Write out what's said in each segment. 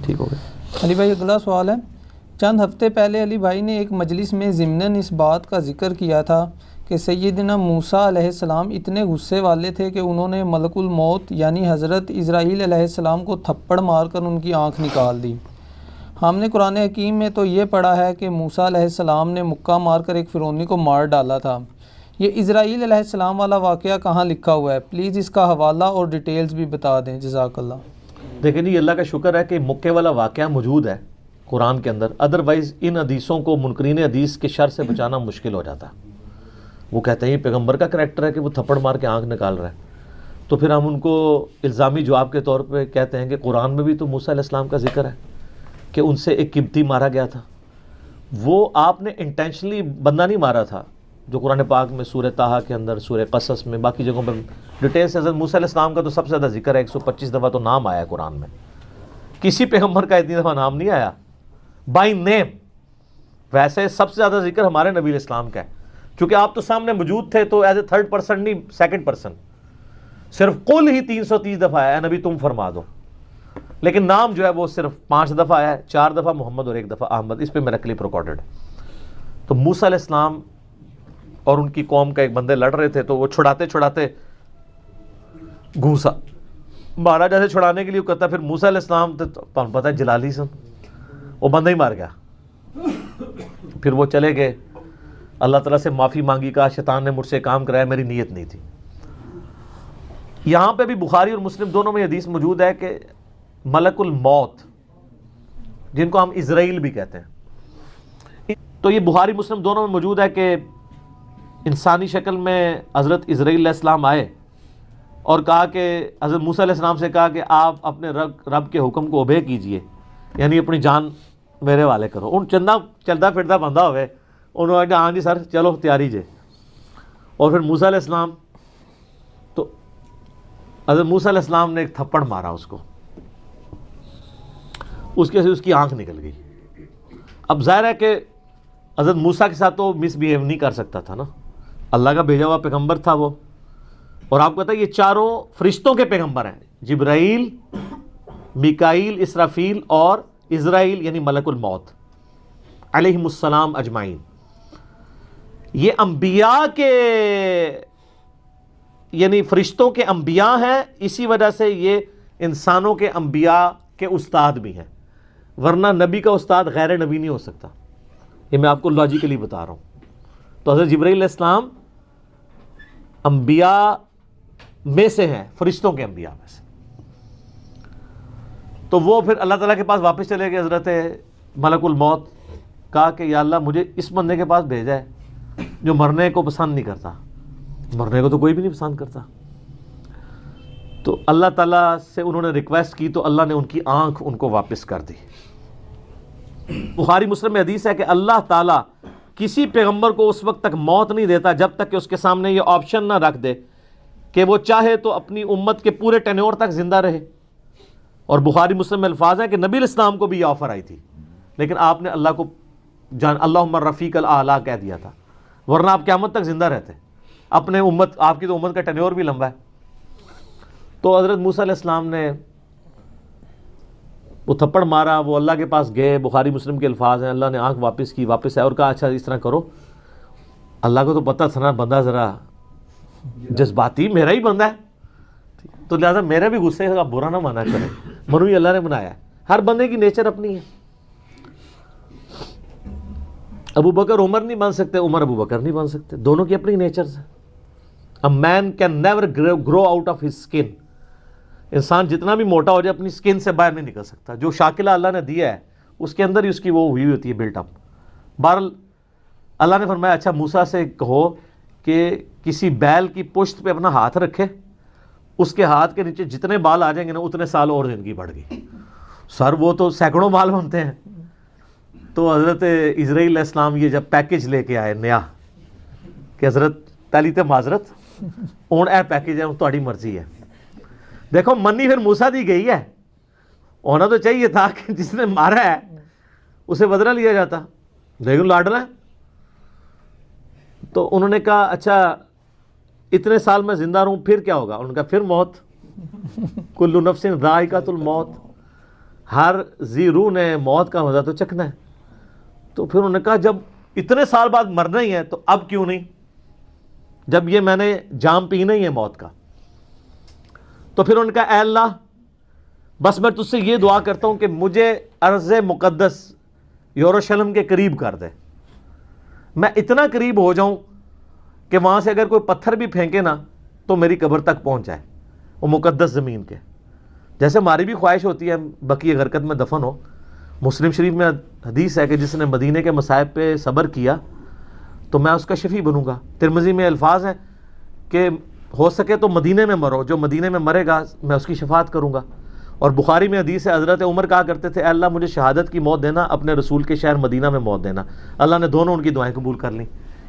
ٹھیک ہو گیا۔ علی بھائی اگلا سوال ہے، چند ہفتے پہلے علی بھائی نے ایک مجلس میں ضمناً اس بات کا ذکر کیا تھا کہ سیدنا موسیٰ علیہ السلام اتنے غصے والے تھے کہ انہوں نے ملک الموت یعنی حضرت اسرائیل علیہ السلام کو تھپڑ مار کر ان کی آنکھ نکال دی۔ ہم نے قرآن حکیم میں تو یہ پڑھا ہے کہ موسیٰ علیہ السلام نے مکہ مار کر ایک فرعونی کو مار ڈالا تھا۔ یہ اسرائیل علیہ السلام والا واقعہ کہاں لکھا ہوا ہے؟ پلیز اس کا حوالہ اور ڈیٹیلز بھی بتا دیں، جزاک اللہ۔ دیکھیں جی، اللہ کا شکر ہے کہ مکے والا واقعہ موجود ہے قرآن کے اندر، ادروائز ان حدیثوں کو منکرین حدیث کے شر سے بچانا مشکل ہو جاتا ہے۔ وہ کہتے ہیں یہ پیغمبر کا کریکٹر ہے کہ وہ تھپڑ مار کے آنکھ نکال رہا ہے، تو پھر ہم ان کو الزامی جواب کے طور پہ کہتے ہیں کہ قرآن میں بھی تو موسیٰ علیہ السلام کا ذکر ہے کہ ان سے ایک قبطی مارا گیا تھا۔ وہ آپ نے انٹینشنلی بندہ نہیں مارا تھا، جو قرآن پاک میں سورہ طٰہٰ کے اندر، سورہ قصص میں، باقی جگہوں پر ڈیٹیل سے حضرت موسیٰ علیہ السلام کا تو سب سے زیادہ ذکر ہے، 125 دفعہ تو نام آیا ہے قرآن میں۔ کسی پیغمبر کا اتنی دفعہ نام نہیں آیا بائی نیم۔ ویسے سب سے زیادہ ذکر ہمارے نبی علیہ السلام کا ہے، چونکہ آپ تو سامنے موجود تھے تو ایز اے تھرڈ پرسن نہیں، سیکنڈ پرسن، صرف قل ہی 330 دفعہ آیا ہے نبی تم فرما دو، لیکن نام جو ہے وہ صرف 5 دفعہ آیا ہے، 4 دفعہ محمد اور 1 دفعہ احمد، اس پہ میرا کلپ ریکارڈڈ ہے۔ تو موسیٰ علیہ السلام اور ان کی قوم کا ایک بندے لڑ رہے تھے، تو وہ چھڑاتے چھڑاتے گھوسا مارا، جیسے چھڑانے کے لیے وہ کہتا، پھر موسیٰ علیہ السلام تو پتہ ہے جلالی سن، وہ بندہ ہی مار گیا۔ پھر وہ چلے گئے، اللہ تعالیٰ سے معافی مانگی، کہا شیطان نے مجھ سے کام کرایا، میری نیت نہیں تھی۔ یہاں پہ بھی بخاری اور مسلم دونوں میں حدیث موجود ہے کہ ملک الموت، جن کو ہم اسرائیل بھی کہتے ہیں، تو یہ بخاری مسلم دونوں میں موجود ہے کہ انسانی شکل میں حضرت اسرائیل علیہ السلام آئے اور کہا کہ حضرت موسیٰ علیہ السلام سے کہا کہ آپ اپنے رب کے حکم کو اوبے کیجئے، یعنی اپنی جان میرے والے کرو۔ ان چندہ چلتا پھرتا بندہ ہوئے، انہوں نے کہا ہاں جی سر چلو تیاری جے۔ اور پھر موسیٰ علیہ السلام، تو حضرت موسیٰ علیہ السلام نے ایک تھپڑ مارا اس کو، اس کے سے اس کی آنکھ نکل گئی۔ اب ظاہر ہے کہ حضرت موسیٰ کے ساتھ تو مس بیہیو نہیں کر سکتا تھا نا، اللہ کا بھیجا ہوا پیغمبر تھا وہ، اور آپ کو پتہ ہے یہ چاروں فرشتوں کے پیغمبر ہیں، جبرائیل، میکائیل، اسرافیل اور اسرائیل یعنی ملک الموت علیہم السلام اجمعین۔ یہ انبیاء کے یعنی فرشتوں کے انبیاء ہیں، اسی وجہ سے یہ انسانوں کے انبیاء کے استاد بھی ہیں، ورنہ نبی کا استاد غیر نبی نہیں ہو سکتا۔ یہ میں آپ کو لاجیکلی بتا رہا ہوں۔ تو حضرت جبرائیل علیہ السلام انبیاء میں سے ہیں، فرشتوں کے انبیاء میں سے۔ تو وہ پھر اللہ تعالیٰ کے پاس واپس چلے گئے، حضرت ملک الموت، کہا کہ یا اللہ مجھے اس بندے کے پاس بھیجا ہے جو مرنے کو پسند نہیں کرتا، مرنے کو تو کوئی بھی نہیں پسند کرتا۔ تو اللہ تعالیٰ سے انہوں نے ریکویسٹ کی تو اللہ نے ان کی آنکھ ان کو واپس کر دی۔ بخاری مسلم میں حدیث ہے کہ اللہ تعالیٰ کسی پیغمبر کو اس وقت تک موت نہیں دیتا جب تک کہ اس کے سامنے یہ آپشن نہ رکھ دے کہ وہ چاہے تو اپنی امت کے پورے ٹینیور تک زندہ رہے۔ اور بخاری مسلم میں الفاظ ہے کہ نبی علیہ السلام کو بھی یہ آفر آئی تھی، لیکن آپ نے اللہ کو اللہم الرفیق الاعلیٰ کہہ دیا تھا، ورنہ آپ قیامت تک زندہ رہتے، اپنے امت، آپ کی تو امت کا ٹینیور بھی لمبا ہے۔ تو حضرت موسیٰ علیہ السلام نے وہ تھپڑ مارا، وہ اللہ کے پاس گئے، بخاری مسلم کے الفاظ ہیں، اللہ نے آنکھ واپس کی، واپس ہے اور کہا اچھا اس طرح کرو، اللہ کو تو پتہ تھا نا بندہ ذرا جذباتی میرا ہی بندہ ہے، تو لہٰذا میرے بھی غصے کا برا نہ مانا کرے، منو ہی اللہ نے بنایا ہے، ہر بندے کی نیچر اپنی ہے۔ ابو بکر عمر نہیں بن سکتے، عمر ابو بکر نہیں بن سکتے، دونوں کی اپنی نیچرز ہیں۔ A man can never grow out of his skin۔ انسان جتنا بھی موٹا ہو جائے اپنی سکن سے باہر نہیں نکل سکتا، جو شاکلہ اللہ نے دیا ہے اس کے اندر ہی اس کی وہ ہوئی ہوتی ہے بلٹ اپ۔ بہرحال اللہ نے فرمایا اچھا موسیٰ سے کہو کہ کسی بیل کی پشت پہ اپنا ہاتھ رکھے، اس کے ہاتھ کے نیچے جتنے بال آ جائیں گے نا اتنے سال اور زندگی بڑھ گئی۔ سر وہ تو سینکڑوں بال بنتے ہیں۔ تو حضرت اسرائیل علیہ السلام یہ جب پیکج لے کے آئے نیا کہ حضرت پہلی تے معذرت ہوں اے پیکج ہے تہاڈی مرضی ہے، دیکھو منی پھر موسیٰ دی گئی ہے، ہونا تو چاہیے تھا کہ جس نے مارا ہے اسے بدلہ لیا جاتا، لیکن لاڈلا ہے۔ تو انہوں نے کہا اچھا اتنے سال میں زندہ رہوں پھر کیا ہوگا؟ انہوں نے کہا پھر موت، کل نفس ذائقۃ الموت، ہر ذی روح نے موت کا مزہ تو چکھنا ہے. تو پھر انہوں نے کہا جب اتنے سال بعد مرنا ہی ہے تو اب کیوں نہیں, جب یہ میں نے جام پینا ہی ہے موت کا. تو پھر انہوں نے کہا اے اللہ بس میں تجھ سے یہ دعا کرتا ہوں کہ مجھے ارض مقدس یروشلم کے قریب کر دے, میں اتنا قریب ہو جاؤں کہ وہاں سے اگر کوئی پتھر بھی پھینکے نا تو میری قبر تک پہنچ جائے, وہ مقدس زمین کے. جیسے ہماری بھی خواہش ہوتی ہے بقیع غرقد میں دفن ہو. مسلم شریف میں حدیث ہے کہ جس نے مدینے کے مصائب پہ صبر کیا تو میں اس کا شفیع بنوں گا. ترمذی میں الفاظ ہیں کہ ہو سکے تو مدینے میں مرو, جو مدینے میں مرے گا میں اس کی شفاعت کروں گا. اور بخاری میں حدیث ہے حضرت عمر کہا کرتے تھے اے اللہ مجھے شہادت کی موت دینا, اپنے رسول کے شہر مدینہ میں موت دینا. اللہ نے دونوں ان کی دعائیں قبول کر لیں,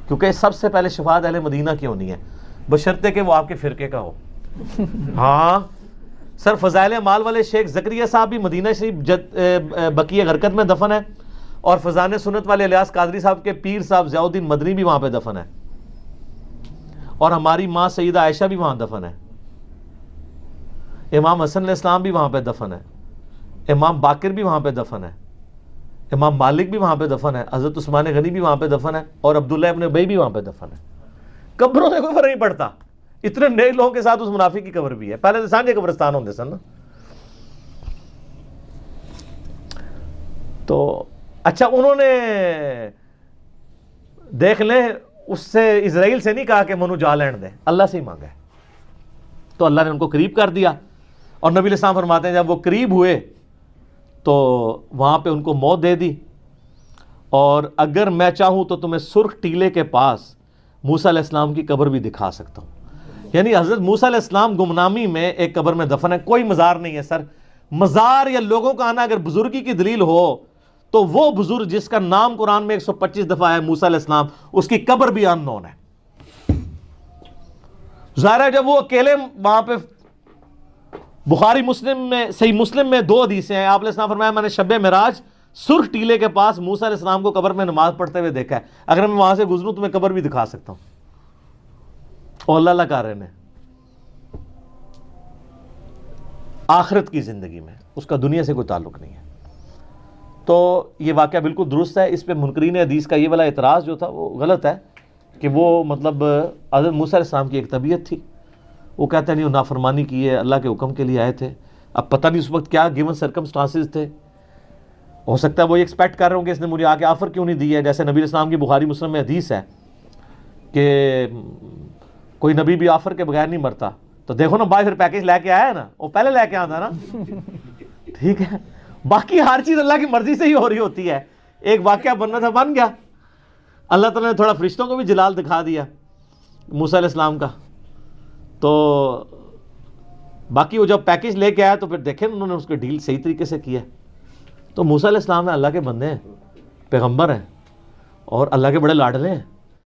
کیونکہ سب سے پہلے شفاعت اہل مدینہ کی ہونی ہے, بشرطے کہ وہ آپ کے فرقے کا ہو. ہاں سر فضائل اعمال والے شیخ زکریا صاحب بھی مدینہ شریف بقیع غرقد میں دفن ہے, اور فضان سنت والے الیاس قادری صاحب کے پیر صاحب ضیاء الدین مدنی بھی وہاں پہ دفن ہے, اور ہماری ماں سیدہ عائشہ بھی وہاں دفن ہے, امام حسن علیہ السلام بھی وہاں پہ دفن ہے, امام باقر بھی وہاں پہ دفن ہے, امام مالک بھی وہاں پہ دفن ہے, حضرت عثمان غنی بھی وہاں پہ دفن ہے, اور عبداللہ ابن ابی بھی وہاں پہ دفن ہے. قبروں سے کوئی فرق نہیں پڑتا, اتنے نیک لوگوں کے ساتھ اس منافق کی قبر بھی ہے. پہلے تو سانجے قبرستان ہوتے سن نا. تو اچھا انہوں نے دیکھ لیں اس سے اسرائیل سے نہیں کہا کہ منو جا لین دے, اللہ سے ہی مانگا ہے. تو اللہ نے ان کو قریب کر دیا, اور نبی علیہ السلام فرماتے ہیں جب وہ قریب ہوئے تو وہاں پہ ان کو موت دے دی, اور اگر میں چاہوں تو تمہیں سرخ ٹیلے کے پاس موسیٰ علیہ السلام کی قبر بھی دکھا سکتا ہوں. یعنی حضرت موسیٰ علیہ السلام گمنامی میں ایک قبر میں دفن ہے, کوئی مزار نہیں ہے. سر مزار یا لوگوں کا آنا اگر بزرگی کی دلیل ہو تو وہ بزرگ جس کا نام قرآن میں 125 دفعہ ہے موسیٰ علیہ السلام, اس کی قبر بھی ان نون ہے. ظاہر ہے جب وہ اکیلے وہاں پہ, بخاری مسلم میں صحیح مسلم میں 2 حدیثیں ہیں, آپ علیہ السلام فرمایا میں نے شب معراج سرخ ٹیلے کے پاس موسیٰ علیہ السلام کو قبر میں نماز پڑھتے ہوئے دیکھا ہے, اگر میں وہاں سے گزروں تو میں قبر بھی دکھا سکتا ہوں. اور اللہ کر رہے ہیں آخرت کی زندگی میں, اس کا دنیا سے کوئی تعلق نہیں ہے. تو یہ واقعہ بالکل درست ہے. اس پہ منکرین حدیث کا یہ والا اعتراض جو تھا وہ غلط ہے کہ وہ مطلب حضرت موسیٰ علیہ السلام کی ایک طبیعت تھی, وہ کہتے ہیں نہیں نافرمانی کی ہے, اللہ کے حکم کے لیے آئے تھے. اب پتہ نہیں اس وقت کیا گیون سرکمسٹانسز تھے, ہو سکتا ہے وہ یہ ایکسپیکٹ کر رہے ہوں کہ اس نے مجھے آ کے آفر کیوں نہیں دی ہے. جیسے نبی علیہ السلام کی بخاری مسلم میں حدیث ہے کہ کوئی نبی بھی آفر کے بغیر نہیں مرتا. تو دیکھو نا بھائی پھر پیکیج لے کے آیا ہے نا, وہ پہلے لے کے آتا نا. ٹھیک ہے, باقی ہر چیز اللہ کی مرضی سے ہی ہو رہی ہوتی ہے. ایک واقعہ بننا تھا بن گیا, اللہ تعالیٰ نے تھوڑا فرشتوں کو بھی جلال دکھا دیا موسیٰ علیہ السلام کا. تو باقی وہ جب پیکیج لے کے آیا تو پھر دیکھیں انہوں نے اس کو ڈیل صحیح طریقے سے کیا. تو موسیٰ علیہ السلام اللہ کے بندے ہیں, پیغمبر ہیں, اور اللہ کے بڑے لاڈلے ہیں.